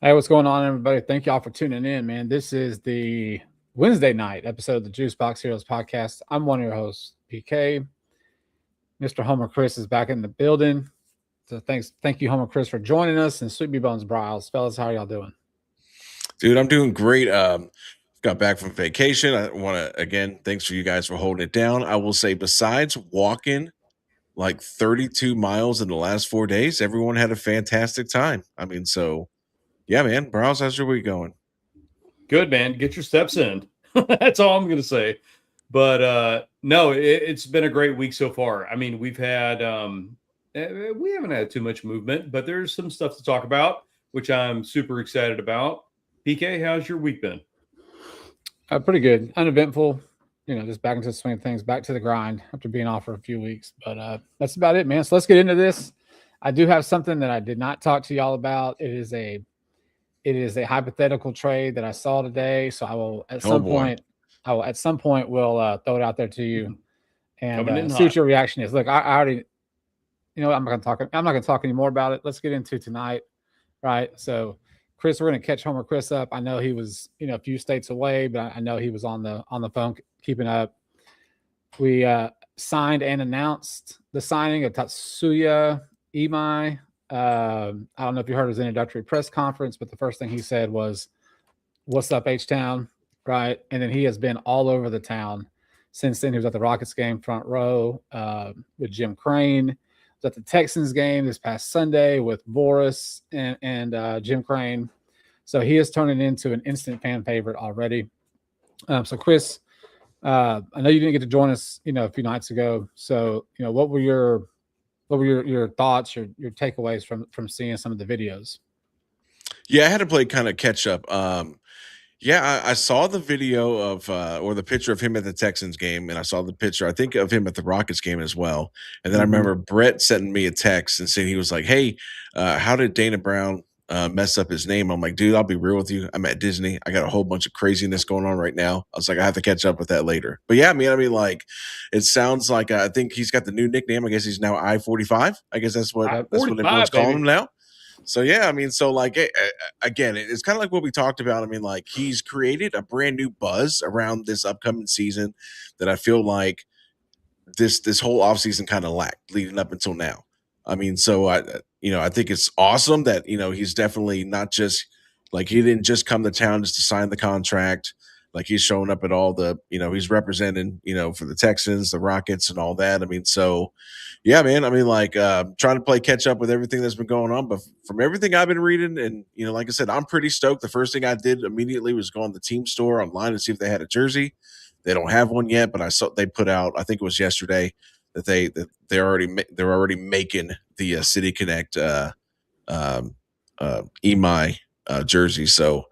Hey, what's going on, everybody? Thank y'all for tuning in, man. This is the Wednesday night episode of the Juice Box Heroes podcast. I'm one of your hosts, PK. Mr. Homer Chris is back in the building. So thank you, Homer Chris, for joining us. And Sweet Bee Bones Bryles. Fellas, how are y'all doing? Dude, I'm doing great. Got back from vacation. I want to again, thanks for you guys for holding it down. I will say, besides walking like 32 miles in the last 4 days, everyone had a fantastic time. I mean, so yeah, man. Browse, how's your week going? Good, man. Get your steps in. That's all I'm going to say. But no, it's been a great week so far. I mean, we haven't had too much movement, but there's some stuff to talk about, which I'm super excited about. PK, how's your week been? Pretty good. Uneventful. Just back into the swing of things, back to the grind after being off for a few weeks. But that's about it, man. So let's get into this. I do have something that I did not talk to y'all about. It is a hypothetical trade that I saw today. So I will at some point will throw it out there to you and see what your reaction is. Look, I already, I'm not going to talk anymore about it. Let's get into tonight. Right. So Chris, we're going to catch Homer Chris up. I know he was, a few states away, but I know he was on the phone keeping up. We signed and announced the signing of Tatsuya Imai. I don't know if you heard his introductory press conference, but the first thing he said was, "What's up, H-Town?" Right? And then he has been all over the town since then. He was at the Rockets game, front row, with Jim Crane. He was at the Texans game this past Sunday with Boris and Jim Crane. So he is turning into an instant fan favorite already. So Chris, I know you didn't get to join us, a few nights ago. So, what were your thoughts, your takeaways from seeing some of the videos? Yeah, I had to play kind of catch up. Yeah, I saw the video of or the picture of him at the Texans game, and I saw the picture, I think, of him at the Rockets game as well. And then I remember Brett sending me a text and saying he was like, "Hey, how did Dana Brown mess up his name?" I'm like, "Dude, I'll be real with you. I'm at Disney. I got a whole bunch of craziness going on right now." I was like, "I have to catch up with that later." But yeah, like, it sounds like I think he's got the new nickname. I guess he's now I-45. I guess that's what everyone's calling him now. So yeah, so like again, it's kind of like what we talked about. Like, he's created a brand new buzz around this upcoming season that I feel like this whole offseason kind of lacked leading up until now. So I think it's awesome that he's definitely not just like, he didn't just come to town just to sign the contract. Like, he's showing up at all the he's representing for the Texans, the Rockets, and all that. So yeah, man. Trying to play catch up with everything that's been going on. But from everything I've been reading, and like I said, I'm pretty stoked. The first thing I did immediately was go on the team store online and see if they had a jersey. They don't have one yet, but I saw they put out, I think it was yesterday, that they're already making the City Connect Emai jersey. So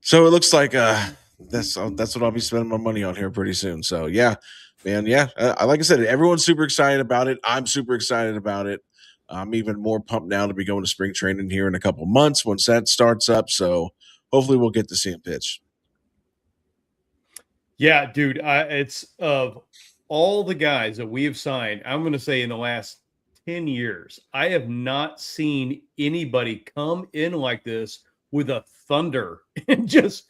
it looks like that's what I'll be spending my money on here pretty soon. So yeah, man, yeah. Like I said, everyone's super excited about it. I'm super excited about it. I'm even more pumped now to be going to spring training here in a couple months once that starts up. So hopefully we'll get to see him pitch. Yeah, dude. It's of all the guys that we have signed, I'm going to say in the last 10 years, I have not seen anybody come in like this with a thunder and just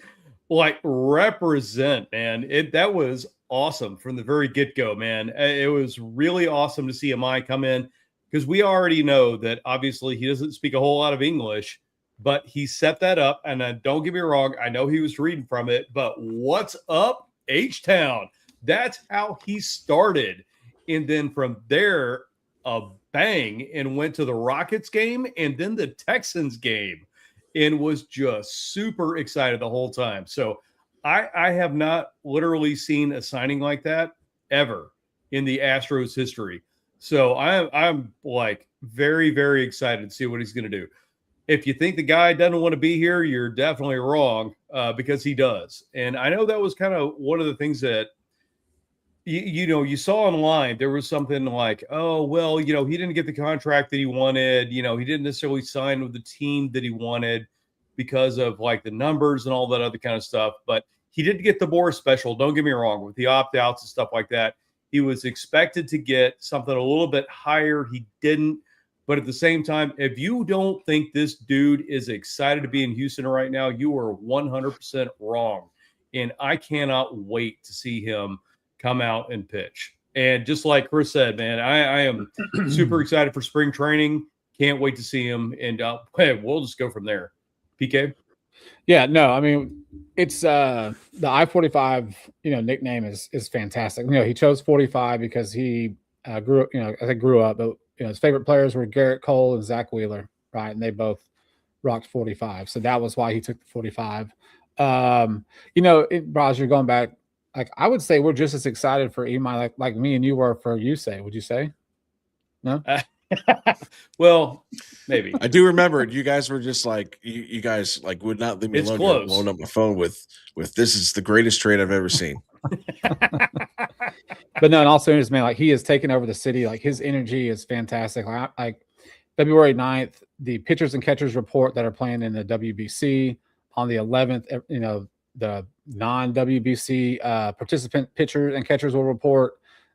like represent, man. That was awesome from the very get-go, man. It was really awesome to see Amai come in, because we already know that obviously he doesn't speak a whole lot of English, but he set that up. And don't get me wrong, I know he was reading from it, but what's up, H-Town? That's how he started. And then from there, a bang, and went to the Rockets game and then the Texans game, and was just super excited the whole time. So I have not literally seen a signing like that ever in the Astros history. So I'm like very, very excited to see what he's going to do. If you think the guy doesn't want to be here, you're definitely wrong, because he does. And I know that was kind of one of the things that you saw online. There was something like, oh, well, he didn't get the contract that he wanted. He didn't necessarily sign with the team that he wanted because of like the numbers and all that other kind of stuff. But he did get the Boris special. Don't get me wrong, with the opt-outs and stuff like that. He was expected to get something a little bit higher. He didn't, But at the same time, if you don't think this dude is excited to be in Houston right now, you are 100% wrong. And I cannot wait to see him come out and pitch. And just like Chris said, man, I am super excited for spring training. Can't wait to see him. And we'll just go from there. PK? Yeah, no, I mean, it's the I-45, nickname is fantastic. He chose 45 because he grew up, but his favorite players were Garrett Cole and Zach Wheeler, right? And they both rocked 45. So that was why he took the 45. Bros, you're going back. Like, I would say we're just as excited for Imai like me and you were for Yusei. Would you say? No? Well, maybe. I do remember you guys were just like you guys like would not leave me alone. You're blowing up my phone with this is the greatest trade I've ever seen. But no, in all seriousness, man, like he has taken over the city. Like his energy is fantastic. Like February 9th, the pitchers and catchers report that are playing in the WBC. On the 11th, the non-WBC participant pitchers and catchers will report.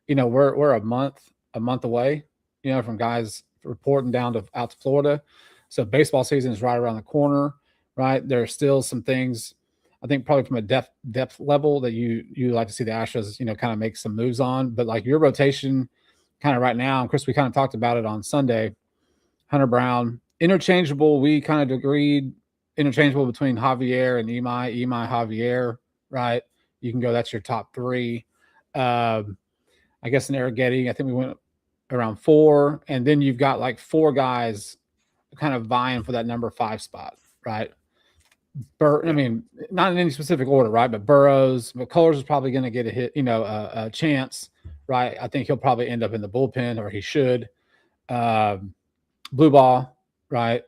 We're a month away, from guys reporting out to Florida. So baseball season is right around the corner, right? There are still some things, I think, probably from a depth level that you like to see the Astros, kind of make some moves on. But like your rotation kind of right now, and Chris, we kind of talked about it on Sunday, Hunter Brown, interchangeable. We kind of agreed interchangeable between Javier and Imai, Javier, right? You can go, that's your top three. I guess in Arrighetti, I think we went around 4. And then you've got like 4 guys kind of vying for that number 5 spot, right? I mean, not in any specific order, right? But Burrows, McCullers is probably going to get a hit, a chance, right? I think he'll probably end up in the bullpen, or he should. Blue ball, right?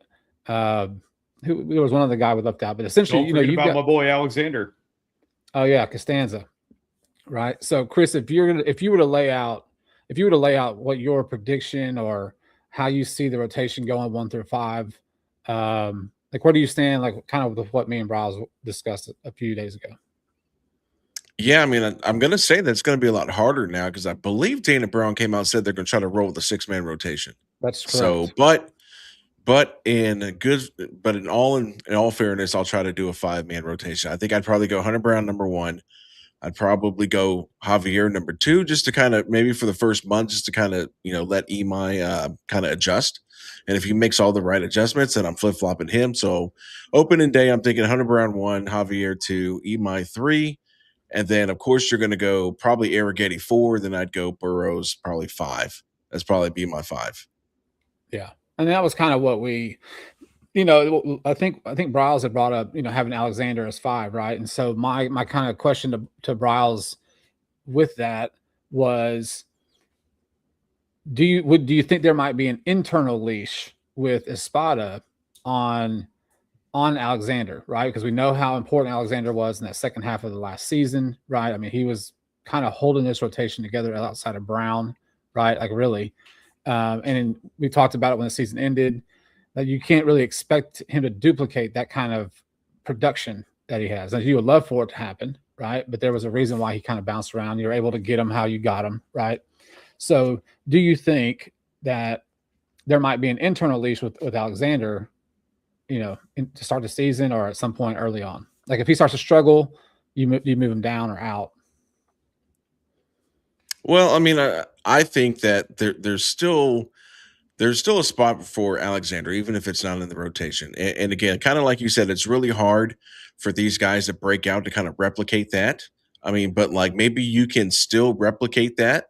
Who there was one other guy we left out, but essentially, you've got my boy Alexander. Oh yeah, Costanza, right? So Chris, if you were to lay out what your prediction or how you see the rotation going 1 through 5, like where do you stand, like kind of with what me and Bryles discussed a few days ago? Yeah, I mean, I'm going to say that it's going to be a lot harder now because I believe Dana Brown came out and said they're going to try to roll with a 6-man rotation. That's correct. So, but in all fairness, I'll try to do a 5-man rotation. I think I'd probably go Hunter Brown number 1. I'd probably go Javier number 2, just to kind of maybe for the first month, just to kind of let Imai kind of adjust. And if he makes all the right adjustments, then I'm flip flopping him. So opening day, I'm thinking Hunter Brown 1, Javier 2, Imai 3. And then, of course, you're going to go probably Arrighetti 4. Then I'd go Burrows probably 5. That's probably be my 5. Yeah. And that was kind of what we, I think Bryles had brought up, having Alexander as 5, right? And so my kind of question to Bryles with that was, do you think there might be an internal leash with Espada on Alexander, right? Because we know how important Alexander was in that second half of the last season, right? I mean, he was kind of holding this rotation together outside of Brown, right? Like really. And we talked about it when the season ended, that you can't really expect him to duplicate that kind of production that he has. And you would love for it to happen, right? But there was a reason why he kind of bounced around. You're able to get him how you got him, right? So do you think that there might be an internal leash with Alexander, to start the season or at some point early on? Like if he starts to struggle, you move him down or out? Well, I mean, I think that there's still a spot for Alexander, even if it's not in the rotation. And again, kind of like you said, it's really hard for these guys to break out to kind of replicate that. I mean, but like maybe you can still replicate that.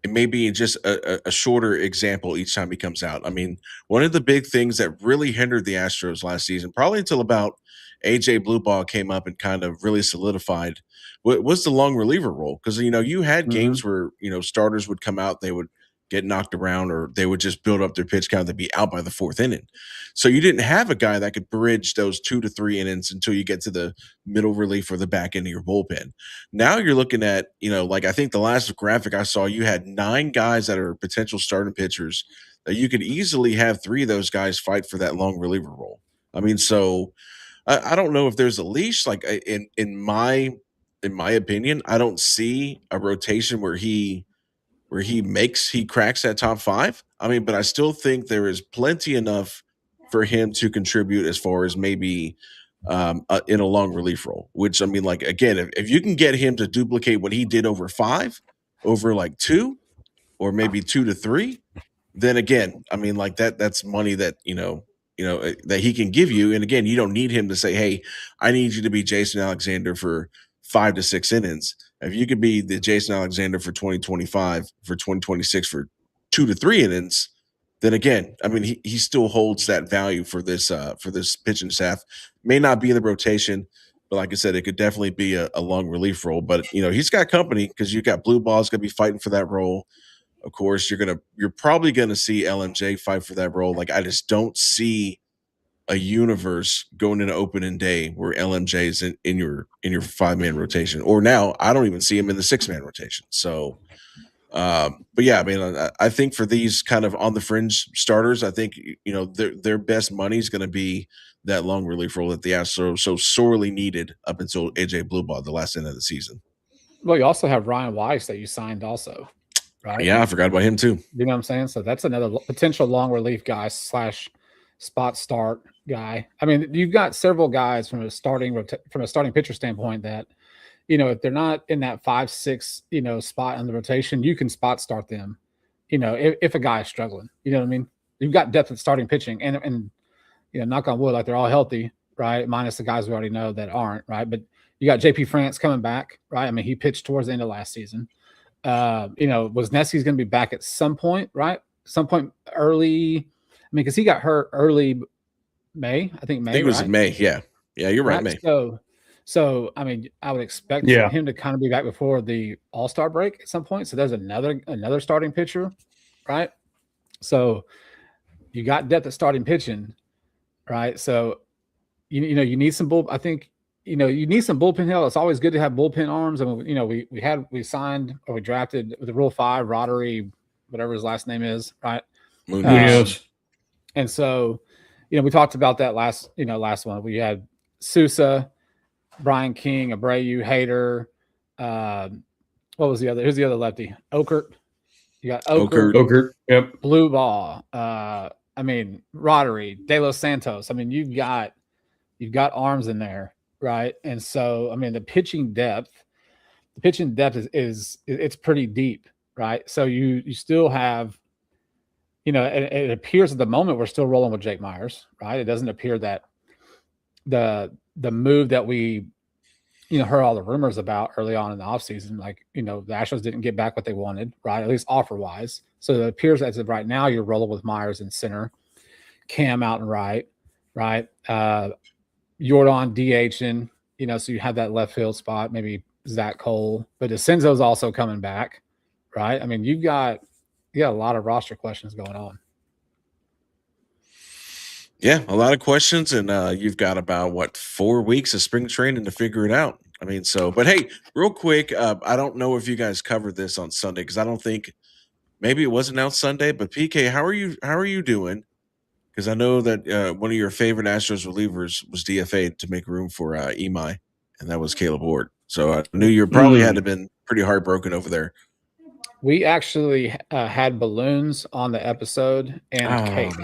It may be just a shorter example each time he comes out. I mean, one of the big things that really hindered the Astros last season, probably until about AJ Blueball came up and kind of really solidified, was the long reliever role. Because, you had games where, starters would come out, they would get knocked around, or they would just build up their pitch count. They'd be out by the 4th inning. So you didn't have a guy that could bridge those 2 to 3 innings until you get to the middle relief or the back end of your bullpen. Now you're looking at, like I think the last graphic I saw, you had 9 guys that are potential starting pitchers that you could easily have 3 of those guys fight for that long reliever role. I mean, so I don't know if there's a leash. Like in my opinion, I don't see a rotation where he where he cracks that top 5. I mean, but I still think there is plenty enough for him to contribute as far as maybe in a long relief role. Which I mean, like again, if you can get him to duplicate what he did over 5, over like 2, or maybe 2 to 3, then again, I mean, like that's money that that he can give you. And again, you don't need him to say, "Hey, I need you to be Jason Alexander for 5 to 6 innings." If you could be the Jason Alexander for 2025, for 2026, for 2 to 3 innings, then again, I mean, he still holds that value for this pitching staff. May not be in the rotation, but like I said, it could definitely be a long relief role. But he's got company because you got Blue Ball's gonna be fighting for that role. Of course, you're probably gonna see LMJ fight for that role. Like I just don't see a universe going into opening day where LMJ is in your 5-man rotation. Or now I don't even see him in the 6-man rotation. So but yeah, I mean, I think for these kind of on the fringe starters, I think their best money is going to be that long relief role that the Astros so sorely needed up until AJ Blueball, the last end of the season. Well, you also have Ryan Weiss that you signed also, right? Yeah, I forgot about him too. You know what I'm saying? So that's another potential long relief guy / spot start guy. I mean, you've got several guys from a starting pitcher standpoint that, if they're not in that 5-6, spot in the rotation, you can spot start them, if a guy is struggling. You know what I mean? You've got depth at starting pitching and knock on wood, like they're all healthy, right? Minus the guys we already know that aren't, right? But you got JP France coming back, right? I mean, he pitched towards the end of last season. Wozniacki's going to be back at some point, right? Some point early. I mean, because he got hurt early May. I think it was in May. Yeah. Yeah, you're right, May. So, I mean, I would expect him to kind of be back before the All-Star break at some point. So there's another starting pitcher, right? So you got depth at starting pitching, right? So you need some bull. I think you need some bullpen help. It's always good to have bullpen arms. I mean, we signed or we drafted with the Rule 5 Roddery, whatever his last name is, right? Munoz. And so, we talked about that last one. We had Sousa, Brian King, Abreu, Hader. What was the other? Who's the other lefty? Okert. You got Okert. Yep. Blue Ball. Roddery, De Los Santos. I mean, you've got arms in there, right? And so, I mean, the pitching depth is it's pretty deep, right? So you still have, it appears at the moment we're still rolling with Jake Myers, right? It doesn't appear that the move that we, heard all the rumors about early on in the offseason, like, the Astros didn't get back what they wanted, right? At least offer-wise. So it appears as of right now, you're rolling with Myers in center, Cam out and right? Jordan DHing, so you have that left field spot, maybe Zach Cole. But DeCenzo's also coming back, right? I mean, you got a lot of roster questions going on. Yeah, a lot of questions, and you've got about 4 weeks of spring training to figure it out. I mean, but hey, real quick, I don't know if you guys covered this on Sunday because I don't think maybe it was announced Sunday. But PK, how are you doing? Because I know that one of your favorite Astros relievers was DFA'd to make room for Imai, and that was Caleb Ward. So I knew you probably had to have been pretty heartbroken over there. We actually had balloons on the episode and cake.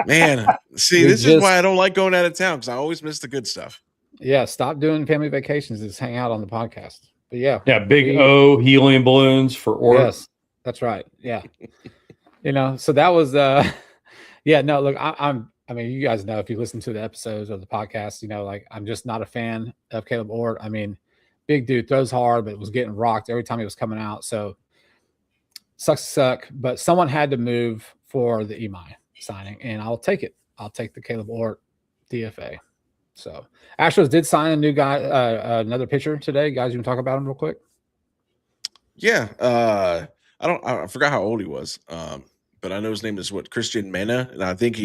Man, see, this is why I don't like going out of town because I always miss the good stuff. Yeah, stop doing family vacations. Just hang out on the podcast. But yeah, big O helium balloons for Orr. Yes, that's right. Yeah, so that was look, I mean, you guys know if you listen to the episodes of the podcast, like I'm just not a fan of Caleb Ort. I mean, big dude, throws hard, but was getting rocked every time he was coming out. So sucks to suck, but someone had to move for the Imai signing, and I'll take it. I'll take the Caleb Ort DFA. So Astros did sign a new guy, another pitcher today. Guys, you want to talk about him real quick? Yeah. I forgot how old he was. But I know his name is Christian Mena. And I think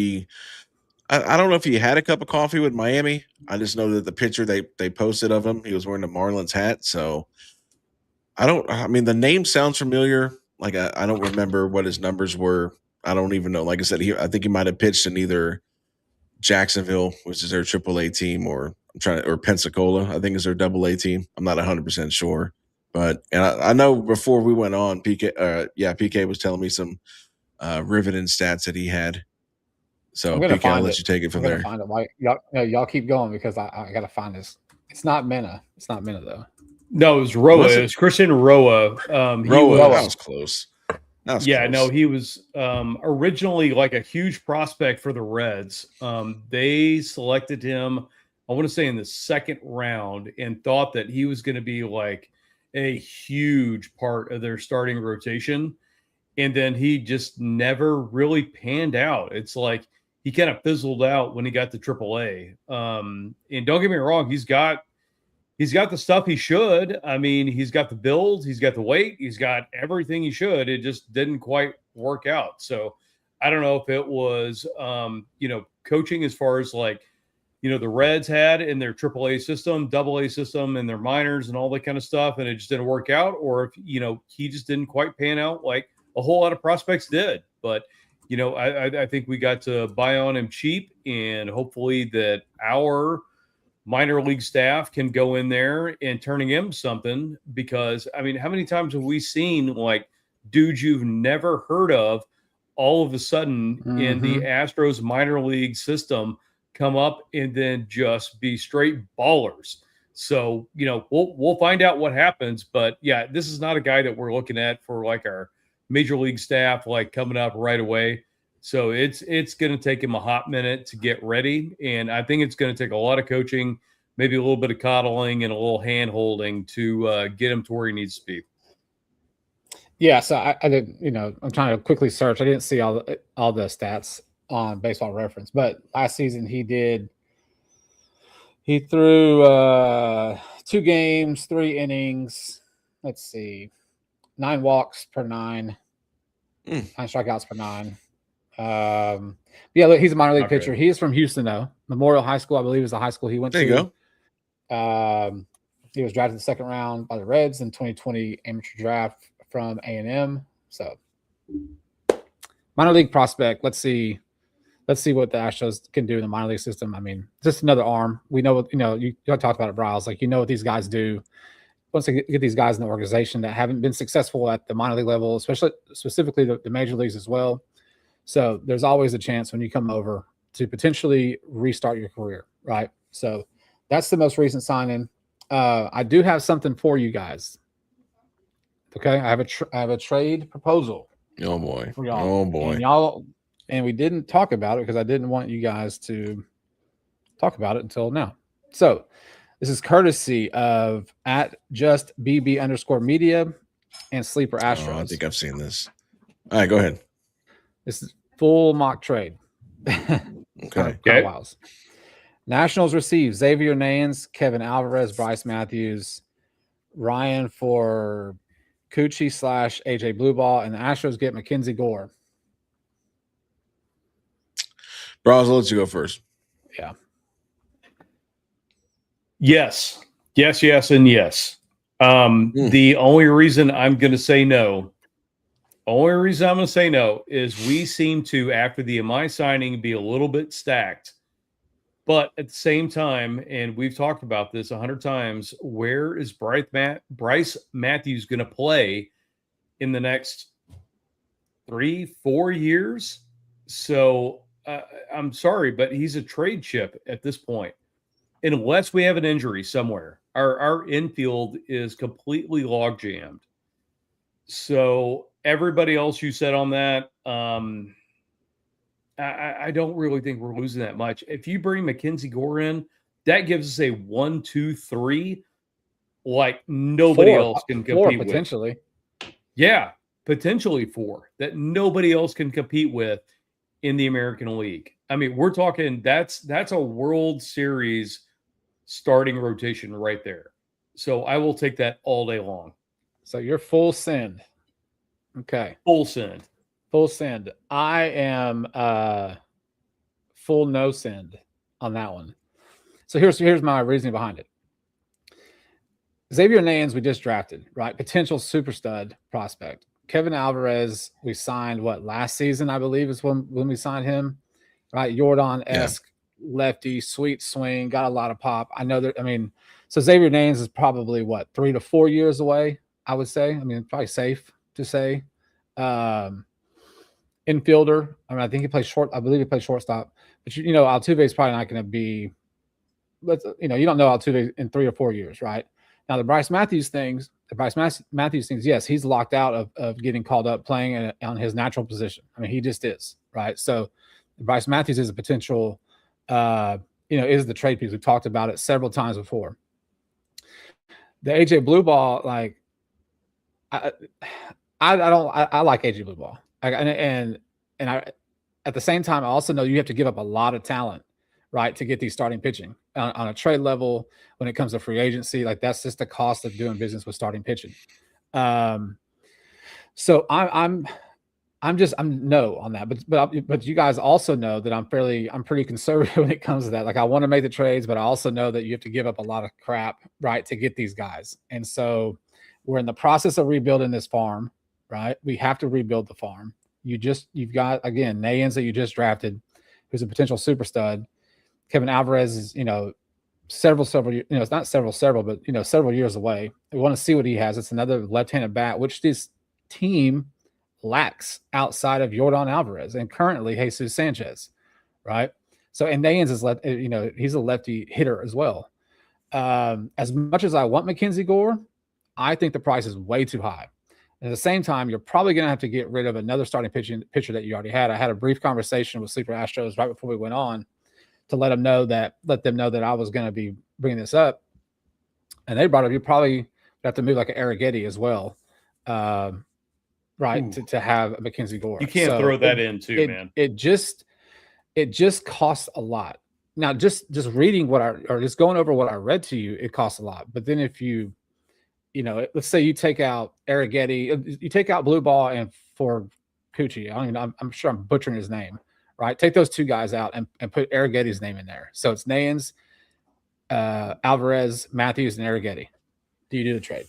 I don't know if he had a cup of coffee with Miami. I just know that the picture they posted of him, he was wearing a Marlins hat. So the name sounds familiar. Like I don't remember what his numbers were. I don't even know. Like I said, I think he might have pitched in either Jacksonville, which is their AAA team, or Pensacola, I think is their AA team. I'm not 100% sure. But and I know before we went on, PK was telling me some riveting stats that he had. So I'm gonna PK, I'll find let it. you take it from I'm gonna there. find it. Like y'all keep going because I gotta find this. It's not Mena. It's not Mena though. No, it was Roa. Was it? It was Christian Roa. He Roa, was. that was close. That was Yeah, close. no, he was originally like a huge prospect for the Reds. They selected him, I want to say, in the second round, and thought that he was going to be like a huge part of their starting rotation. And then he just never really panned out. It's like he kind of fizzled out when he got to AAA. And don't get me wrong, he's got the stuff he should. I mean, he's got the build, he's got the weight, he's got everything he should. It just didn't quite work out. So I don't know if it was, coaching as far as like, the Reds had in their AAA system, AA system, and their minors and all that kind of stuff, and it just didn't work out, or if, he just didn't quite pan out like a whole lot of prospects did. But, I think we got to buy on him cheap, and hopefully that our minor league staff can go in there and turning him something, because I mean, how many times have we seen like dudes you've never heard of all of a sudden in the Astros minor league system come up and then just be straight ballers? So, we'll find out what happens, but yeah, this is not a guy that we're looking at for like our major league staff, like coming up right away. So it's going to take him a hot minute to get ready. And I think it's going to take a lot of coaching, maybe a little bit of coddling and a little hand holding to get him to where he needs to be. Yeah. So I didn't, I'm trying to quickly search. I didn't see all the stats on Baseball Reference, but last season he threw 2 games, 3 innings. Let's see, 9 walks per 9, 9 strikeouts per 9. Yeah, look, he's a minor league pitcher. He is from Houston, though. Memorial High School, I believe, is the high school he went to. There you go. He was drafted in the second round by the Reds in 2020 amateur draft from A&M. So, minor league prospect. Let's see what the Astros can do in the minor league system. I mean, just another arm. We know what you talked about it, Bryles. Like, what these guys do. Once they get these guys in the organization that haven't been successful at the minor league level, specifically the major leagues as well. So there's always a chance when you come over to potentially restart your career, right? So that's the most recent signing. I do have something for you guys. Okay, I have a trade proposal. Oh boy! For y'all. Oh boy! And we didn't talk about it because I didn't want you guys to talk about it until now. So this is courtesy of @justbb_media and Sleeper Astros. Oh, I think I've seen this. All right, go ahead. This is full mock trade. Okay. Wiles. Nationals receive Xavier Nance, Kevin Alvarez, Bryce Matthews, Ryan for Coochie / AJ Blueball, and the Astros get Mackenzie Gore. Bros, I'll let you go first. Yeah. Yes, and yes. The only reason I'm going to say no is we seem to, after the Amai signing, be a little bit stacked. But at the same time, and we've talked about this 100 times, where is Bryce Matthews going to play in the next 3-4 years? So I'm sorry, but he's a trade chip at this point. Unless we have an injury somewhere, our infield is completely log jammed. So everybody else you said on that, I don't really think we're losing that much. If you bring Mackenzie Gore in, that gives us a 1, 2, 3, like nobody else can compete with. Potentially. Yeah, potentially 4 that nobody else can compete with in the American League. I mean, we're talking that's a World Series starting rotation right there. So I will take that all day long. So you're full send. Okay. Full send. I am full no send on that one. So here's my reasoning behind it. Xavier Nance, we just drafted, right? Potential super stud prospect. Kevin Alvarez, we signed last season, I believe, is when we signed him, right? Jordan-esque lefty, sweet swing, got a lot of pop. I know that. I mean, so Xavier Nance is probably 3 to 4 years away I would say. I mean, probably safe to say. Um, Infielder. I mean, I think he plays short. I believe he plays shortstop. But Altuve is probably not going to be. You don't know Altuve in 3 or 4 years, right? Now the Bryce Matthews things. Yes, he's locked out of getting called up playing on his natural position. I mean, he just is, right? So Bryce Matthews is a potential. Is the trade piece. We've talked about it several times before. The AJ Blue Ball, like, I like AJ Blue Ball, and I at the same time I also know you have to give up a lot of talent, right, to get these starting pitching on a trade level when it comes to free agency. Like, that's just the cost of doing business with starting pitching. So I'm no on that, but you guys also know that I'm pretty conservative when it comes to that. Like, I want to make the trades, but I also know that you have to give up a lot of crap, right, to get these guys. And so we're in the process of rebuilding this farm, right? We have to rebuild the farm. You've got, again, Nayans that you just drafted, who's a potential super stud. Kevin Alvarez is, several, it's not several, but several years away. We want to see what he has. It's another left-handed bat, which this team lacks outside of Yordan Alvarez and currently Jesus Sanchez, right? So, and Nayans is he's a lefty hitter as well. As much as I want Mackenzie Gore, I think the price is way too high. At the same time, you're probably going to have to get rid of another starting pitcher that you already had. I had a brief conversation with Sleeper Astros right before we went on to let them know that I was going to be bringing this up, and they brought up you probably have to move like an Arrighetti as well, right? To have Mackenzie Gore. You can't throw that in too, man. It just costs a lot. Now, just reading just going over what I read to you, it costs a lot. But then if you let's say you take out Arrighetti, you take out Blue Ball and for Cucci. I'm sure I'm butchering his name, right? Take those two guys out and put Arrighetti's name in there. So it's Nayans, Alvarez, Matthews, and Arrighetti. Do you do the trade?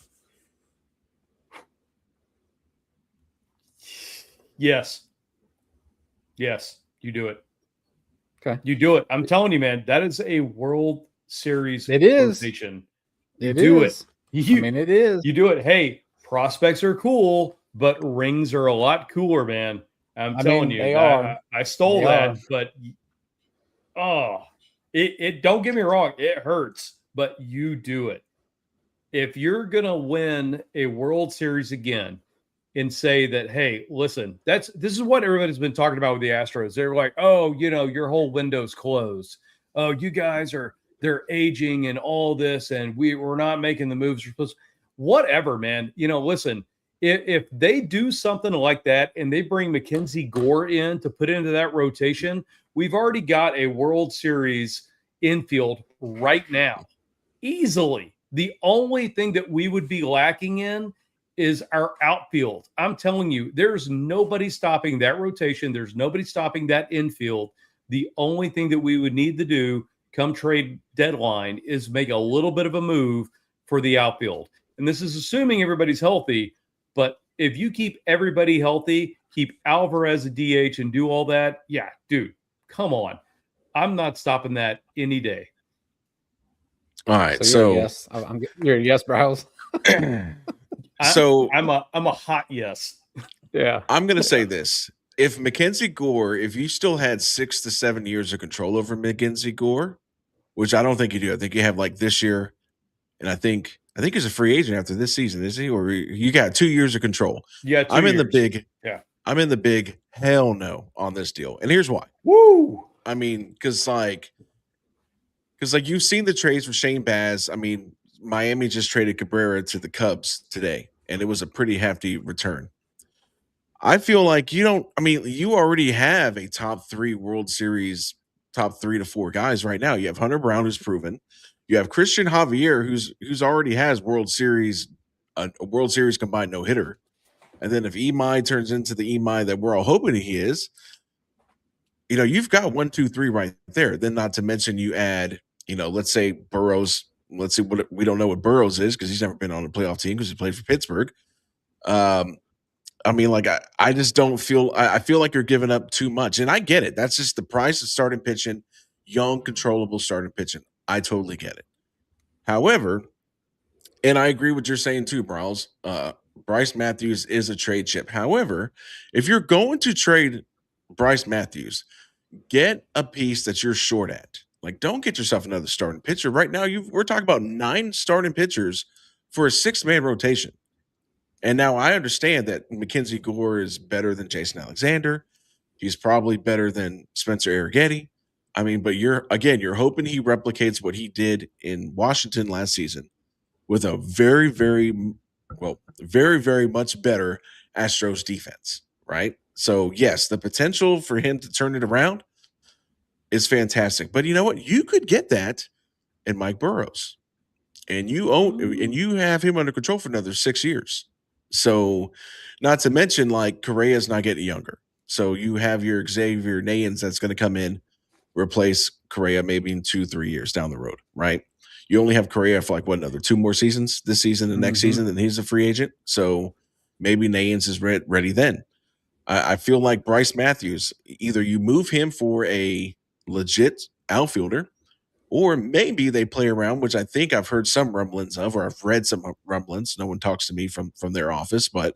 Yes, you do it. Okay, you do it. I'm telling you, man, that is a World Series rotation. You do it. It is. You do it. Hey, prospects are cool, but rings are a lot cooler, man. I'm telling you, they are. I stole that, but it don't get me wrong, it hurts, but you do it. If you're gonna win a World Series again and say that, hey, listen, this is what everybody's been talking about with the Astros. They're like, oh, your whole window's closed. Oh, you guys they're aging and all this, and we're not making the moves we're supposed to. Whatever, man. Listen, if they do something like that and they bring Mackenzie Gore in to put into that rotation, we've already got a World Series infield right now. Easily. The only thing that we would be lacking in is our outfield. I'm telling you, there's nobody stopping that rotation. There's nobody stopping that infield. The only thing that we would need to do come trade deadline is make a little bit of a move for the outfield. And this is assuming everybody's healthy. But if you keep everybody healthy, keep Alvarez a DH and do all that, yeah, dude, come on. I'm not stopping that any day. All right. So yes, you're a yes, Browse. So I'm a hot yes. Yeah. I'm going to say this. If Mackenzie Gore, if you still had 6 to 7 years of control over Mackenzie Gore, which I don't think you do. I think you have like this year, and I think he's a free agent after this season, is he? Or you got 2 years of control. Yeah, I'm in years. I'm in the big hell no on this deal. And here's why. Woo! I mean, because you've seen the trades for Shane Baz. I mean, Miami just traded Cabrera to the Cubs today, and it was a pretty hefty return. I feel like you already have a top 3 World Series, top 3 to 4 guys right now. You have Hunter Brown, who's proven. You have Christian Javier, who's already has World Series, a World Series combined no hitter. And then if Imai turns into the Imai that we're all hoping he is, you've got 1, 2, 3 right there. Then not to mention you add, let's say Burrows. Let's see what we don't know what Burrows is because he's never been on a playoff team because he played for Pittsburgh. I just don't feel. I feel like you're giving up too much, and I get it. That's just the price of starting pitching, young, controllable starting pitching. I totally get it. However, And I agree with you're saying too, Bryles. Bryce Matthews is a trade chip. However, if you're going to trade Bryce Matthews, get a piece that you're short at. Like, don't get yourself another starting pitcher. Right now, we're talking about 9 starting pitchers for a 6-man rotation. And now I understand that Mackenzie Gore is better than Jason Alexander. He's probably better than Spencer Arrighetti. I mean, but you're hoping he replicates what he did in Washington last season with a very, very, very, very much better Astros defense, right? So, yes, the potential for him to turn it around is fantastic. But you know what? You could get that in Mike Burrows, and you have him under control for another 6 years. So, not to mention, like, Correa's not getting younger. So you have your Xavier Nayans that's going to come in, replace Correa maybe in 2-3 years down the road, right? You only have Correa for like what, another 2 more seasons, this season and next season, and he's a free agent. So maybe Nayans is ready then. I feel like Bryce Matthews, either you move him for a legit outfielder, or maybe they play around, which I think I've heard some rumblings of, or I've read some rumblings. No one talks to me from their office, but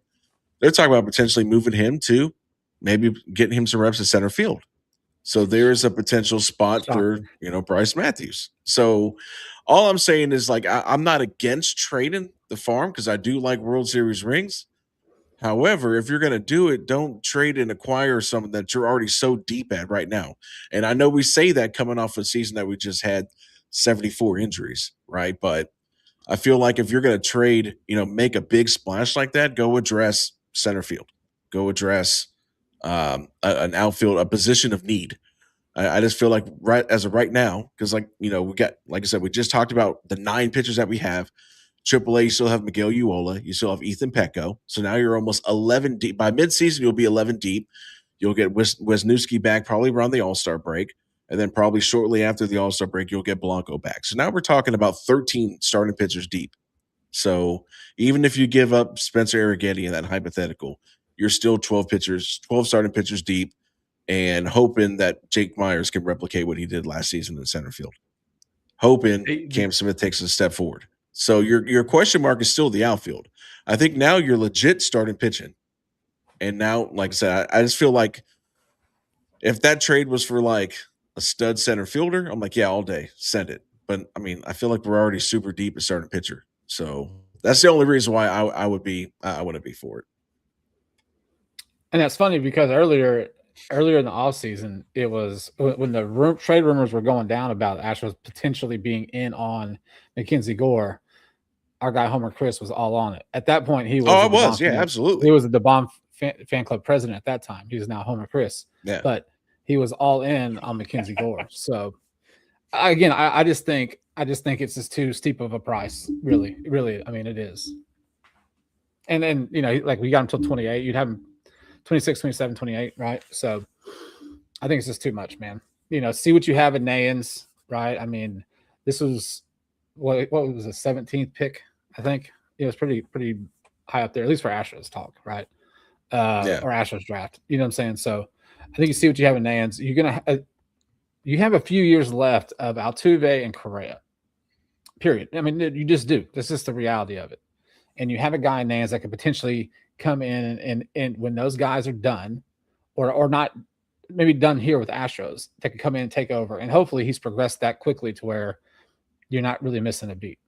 they're talking about potentially moving him to maybe getting him some reps at center field. So there is a potential spot for, Bryce Matthews. So all I'm saying is, like, I'm not against trading the farm because I do like World Series rings. However, if you're going to do it, don't trade and acquire something that you're already so deep at right now. And I know we say that coming off a season that we just had 74 injuries, right? But I feel like if you're going to trade, make a big splash like that, go address center field, go address an outfield, a position of need. I just feel like right as of right now, because we got, like I said, we just talked about the 9 pitchers that we have. AAA, you still have Miguel Uola. You still have Ethan Petco. So now you're almost 11 deep. By midseason, you'll be 11 deep. You'll get Wisniewski back probably around the All-Star break. And then probably shortly after the All-Star break, you'll get Blanco back. So now we're talking about 13 starting pitchers deep. So even if you give up Spencer Arrighetti in that hypothetical, you're still 12 starting pitchers deep, and hoping that Jake Myers can replicate what he did last season in center field. Hoping Cam Smith takes a step forward. So your question mark is still the outfield. I think now you're legit starting pitching. And now, like I said, I just feel like if that trade was for like a stud center fielder, I'm like, yeah, all day, send it. But I mean, I feel like we're already super deep at starting pitcher. So that's the only reason why I wouldn't be for it. And that's funny because earlier in the offseason, it was when the trade rumors were going down about Astros potentially being in on Mackenzie Gore. Our guy Homer Chris was all on it. At that point, he was. Absolutely. He was the DeBon fan club president at that time. He's now Homer Chris. Yeah. But he was all in on Mackenzie Gore. So again, I just think it's just too steep of a price. Really. I mean, it is. And then, like we got him until 28. You'd have him 26, 27, 28, right? So I think it's just too much, man. See what you have in Nayans, right? I mean, this was what was the 17th pick, I think. It was pretty high up there, at least for Astros talk, right? Or Astros draft. You know what I'm saying? So I think you see what you have in Nayans. You're gonna you have a few years left of Altuve and Correa. Period. I mean, you just do. That's just the reality of it. And you have a guy in Nayans that could potentially come in and when those guys are done, or not maybe done here with Astros, that could come in and take over. And hopefully he's progressed that quickly to where you're not really missing a beat.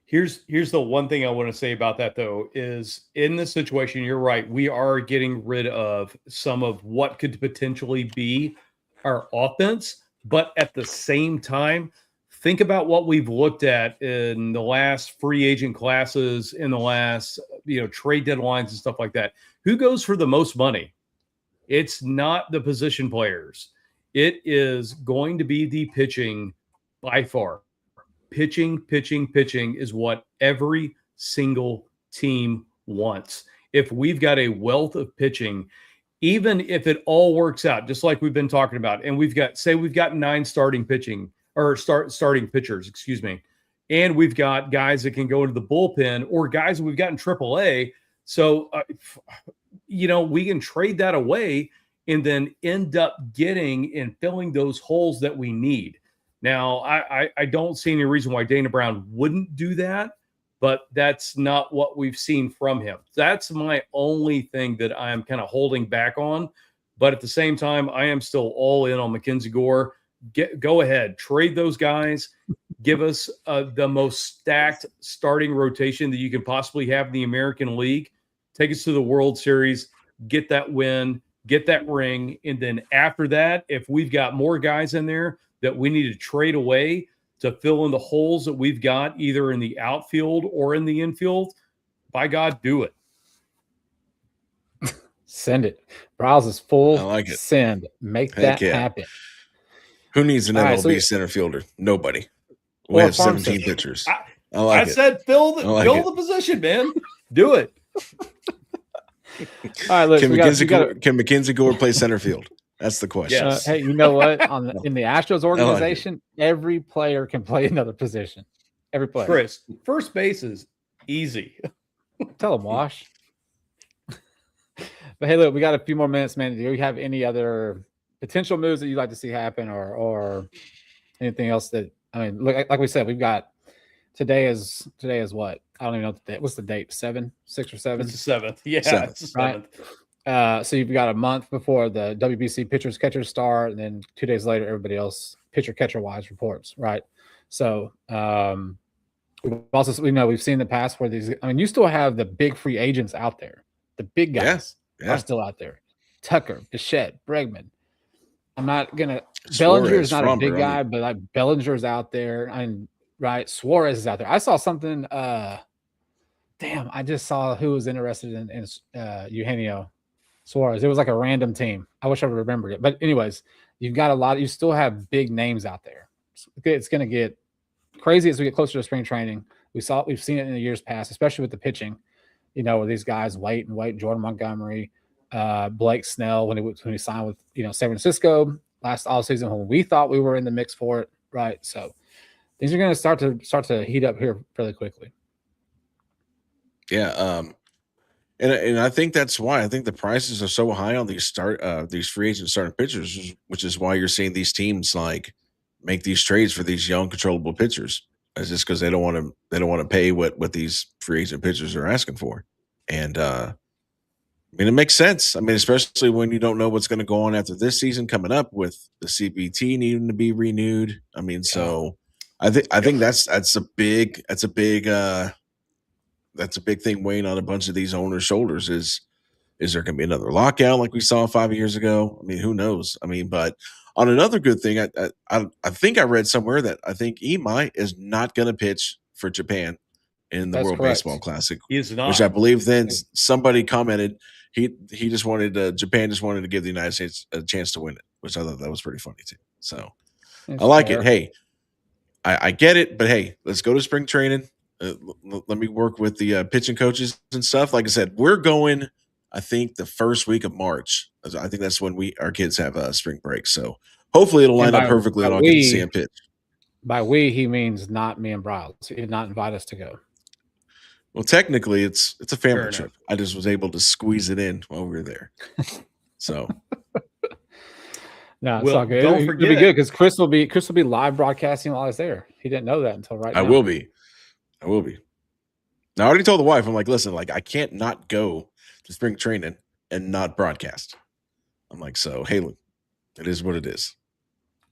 Here's the one thing I want to say about that, though, is in this situation, you're right. We are getting rid of some of what could potentially be our offense. But at the same time, think about what we've looked at in the last free agent classes, in the last, trade deadlines and stuff like that. Who goes for the most money? It's not the position players. It is going to be the pitching by far. Pitching is what every single team wants. If we've got a wealth of pitching, even if it all works out, just like we've been talking about, and we've got 9 starting pitching or starting pitchers, and we've got guys that can go into the bullpen or guys that we've got in AAA. So, we can trade that away and then end up getting and filling those holes that we need. Now, I don't see any reason why Dana Brown wouldn't do that, but that's not what we've seen from him. That's my only thing that I'm kind of holding back on. But at the same time, I am still all in on Mackenzie Gore. Go ahead, trade those guys. Give us the most stacked starting rotation that you can possibly have in the American League. Take us to the World Series, get that win, get that ring. And then after that, if we've got more guys in there that we need to trade away to fill in the holes that we've got either in the outfield or in the infield, by God, do it. Send it. Browse is full. I like it. Send. Make Heck that yeah. happen. Who needs an All right, MLB so- center fielder? Nobody. We Or have farm 17 system. pitchers. I I like I it. said fill I like the it. position, man. Do it. All right, look, Can we Mackenzie Gore play center field? That's the question. Yes. hey, you know what? In the Astros it. organization, every player can play another position. Every player. Chris, first base is easy. Tell them, Wash. But hey, look, we got a few more minutes, man. Do you have any other potential moves that you'd like to see happen, or anything else that look, like we said, we've got today is what? I don't even know what the date. What's the date? 6 or 7? It's the 7th. Yeah, Seventh. it's the Right. 7th. So you've got a month before the WBC pitchers catchers start, and then 2 days later, everybody else pitcher catcher wise reports, right? So we've seen in the past where these. You still have the big free agents out there. The big guys Yeah. are still out there. Tucker, Bichette, Bregman. I'm not gonna. Suarez, Bellinger is not a big Fromber, guy, but like Bellinger's out there, and right, Suarez is out there. I saw something. Damn, I just saw who was interested in Eugenio Suarez. It was like a random team. I wish I would remembered it. But anyways, you've got a lot. You still have big names out there. It's going to get crazy as we get closer to spring training. We've seen it in the years past, especially with the pitching. Where these guys wait, Jordan Montgomery, Blake Snell when he signed with San Francisco last offseason when we thought we were in the mix for it, right? So things are going to start to heat up here fairly quickly. Yeah. And I think that's why I think the prices are so high on these free agent starting pitchers, which is why you're seeing these teams like make these trades for these young controllable pitchers. It's just because they don't want to pay what these free agent pitchers are asking for. And it makes sense. Especially when you don't know what's going to go on after this season coming up with the CBT needing to be renewed. So I think that's a big thing weighing on a bunch of these owners' shoulders. Is there going to be another lockout like we saw 5 years ago? Who knows? But on another good thing, I think I read somewhere that I think Imai is not going to pitch for Japan in the World Baseball Classic. He is not. Which I believe then somebody commented he just wanted Japan just wanted to give the United States a chance to win it, which I thought that was pretty funny too. So I like it. Hey, I get it, but hey, let's go to spring training. Let me work with the pitching coaches and stuff. Like I said, we're going, I think, the first week of March. I think that's when our kids have spring break. So hopefully it'll line up perfectly and I'll get to see him pitch. By we, he means not me and Bryles. He did not invite us to go. Well, technically, it's a family trip. I just was able to squeeze it in while we were there. So. No, it's all good. It'll be good because Chris will be live broadcasting while I was there. He didn't know that until right now. I will be. Now, I already told the wife, I'm like, listen, I can't not go to spring training and not broadcast. I'm like, so, hey, look, it is what it is.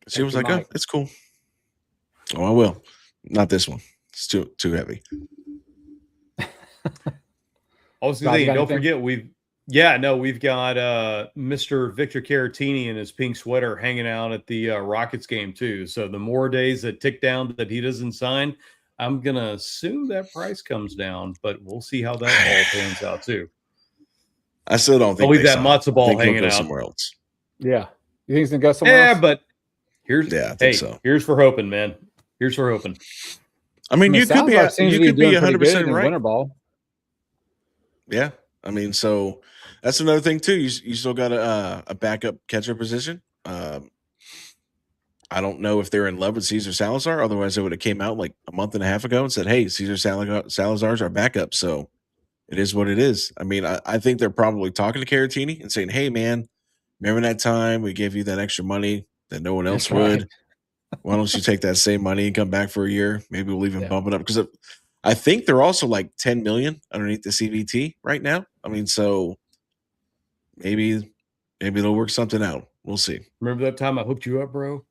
She was like, oh, it's cool. Oh, I will. Not this one. It's too heavy. Don't forget, we've got Mr. Victor Caratini in his pink sweater hanging out at the Rockets game too. So the more days that tick down that he doesn't sign, I'm going to assume that price comes down, but we'll see how that all pans out too. I still don't think I'll leave that matzo ball hanging out somewhere else. Yeah. You think he's going to go somewhere else? Yeah, but I think so. Here's for hoping, man. Here's for hoping. You could be 100% right. Winter ball. Yeah. So that's another thing too. You still got a backup catcher position. I don't know if they're in love with Cesar Salazar. Otherwise, they would have came out like a month and a half ago and said, hey, Cesar Salazar's our backup. So it is what it is. I think they're probably talking to Caratini and saying, hey, man, remember that time we gave you that extra money that no one else would? Why don't you take that same money and come back for a year? Maybe we'll even Yeah. bump it up because I think they're also like 10 million underneath the CVT right now. I mean, so maybe they'll work something out. We'll see. Remember that time I hooked you up, bro?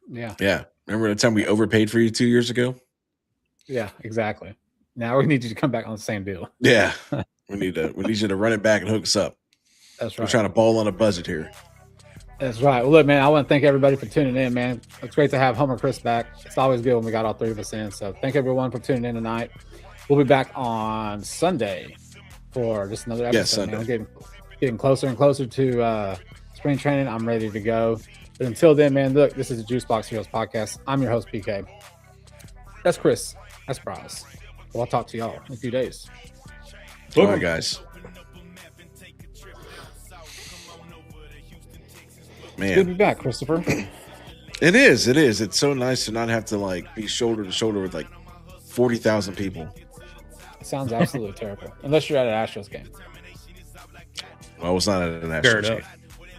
Yeah. Yeah. Remember the time we overpaid for you 2 years ago? Yeah, exactly. Now we need you to come back on the same deal. Yeah. we need you to run it back and hook us up. That's We're right. trying to ball on a budget here. That's right. Well, look, man, I want to thank everybody for tuning in, man. It's great to have Homer Chris back. It's always good when we got all three of us in. So thank everyone for tuning in tonight. We'll be back on Sunday for just another episode. Yeah, Sunday. Man. We're getting closer and closer to spring training. I'm ready to go. But until then, man, look, this is the Juice Box Heroes podcast. I'm your host, PK. That's Chris. That's Bryce. Well, I'll talk to y'all in a few days. All right, guys. Man, Good to be back, Christopher. It is. It's so nice to not have to like be shoulder to shoulder with like 40,000 people. It sounds absolutely terrible. Unless you're at an Astros game. Well, I was not at an Fair Astros enough. game.